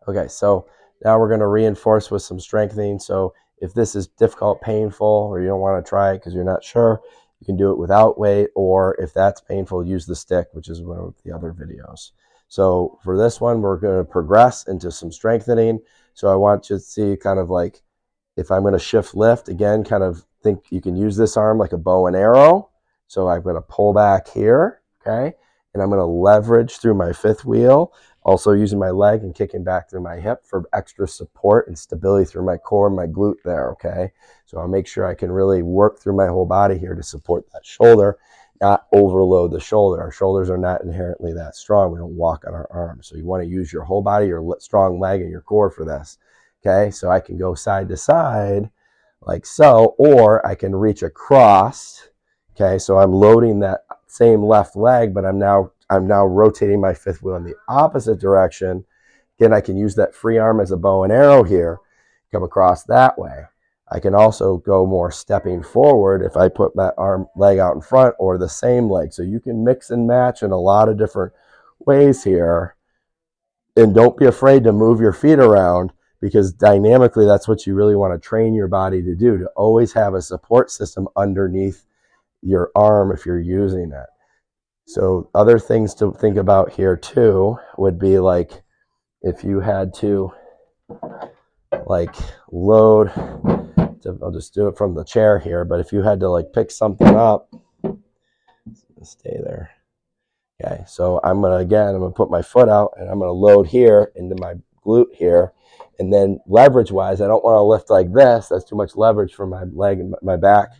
Okay, so now we're going to reinforce with some strengthening. So if this is difficult, painful, or you don't want to try it because you're not sure, you can do it without weight, or if that's painful, use the stick, which is one of the other videos. So for this one, we're going to progress into some strengthening. So I want you to see kind of like, if I'm going to shift lift, again, kind of think you can use this arm like a bow and arrow. So I'm going to pull back here, okay? And I'm going to leverage through my fifth wheel, also using my leg and kicking back through my hip for extra support and stability through my core and my glute there, okay? So I'll make sure I can really work through my whole body here to support that shoulder, not overload the shoulder. Our shoulders are not inherently that strong. We don't walk on our arms. So you want to use your whole body, your strong leg, and your core for this. Okay, so I can go side to side like so, or I can reach across. Okay, so I'm loading that same left leg, but I'm now rotating my fifth wheel in the opposite direction. Again, I can use that free arm as a bow and arrow here, come across that way. I can also go more stepping forward if I put that leg out in front, or the same leg. So you can mix and match in a lot of different ways here. And don't be afraid to move your feet around, because dynamically that's what you really want to train your body to do, to always have a support system underneath your arm if you're using it. So other things to think about here too would be like if you had to like load, I'll just do it from the chair here, but if you had to like pick something up, stay there. Okay, so I'm gonna put my foot out and I'm gonna load here into my glute here. And then leverage wise, I don't want to lift like this. That's too much leverage for my leg and my back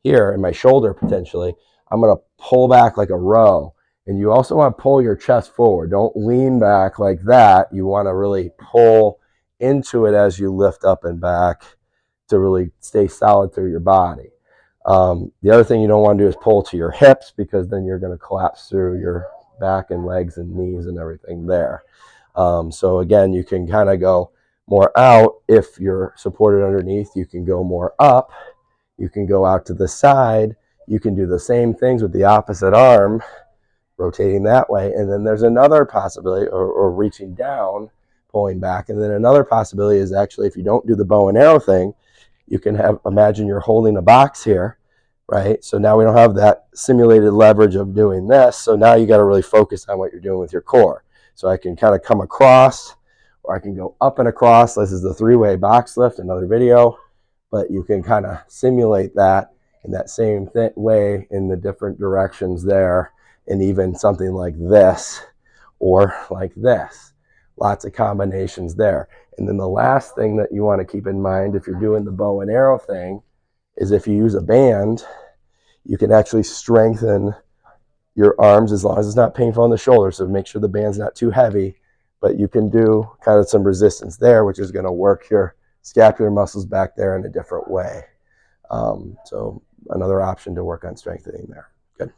here and my shoulder potentially. I'm going to pull back like a row. And you also want to pull your chest forward. Don't lean back like that. You want to really pull into it as you lift up and back to really stay solid through your body. The other thing you don't want to do is pull to your hips, because then you're going to collapse through your back and legs and knees and everything there. So again, you can kind of go more out. If you're supported underneath, you can go more up. You can go out to the side. You can do the same things with the opposite arm, rotating that way. And then there's another possibility, or reaching down, pulling back. And then another possibility is actually, if you don't do the bow and arrow thing, you can imagine you're holding a box here, right? So now we don't have that simulated leverage of doing this. So now you got to really focus on what you're doing with your core. So I can kind of come across, or I can go up and across. This is the three-way box lift, another video. But you can kind of simulate that in that same way in the different directions there, and even something like this or like this. Lots of combinations there. And then the last thing that you want to keep in mind if you're doing the bow and arrow thing is, if you use a band, you can actually strengthen your arms as long as it's not painful on the shoulder. So make sure the band's not too heavy, but you can do kind of some resistance there, which is going to work your scapular muscles back there in a different way. So another option to work on strengthening there. Good.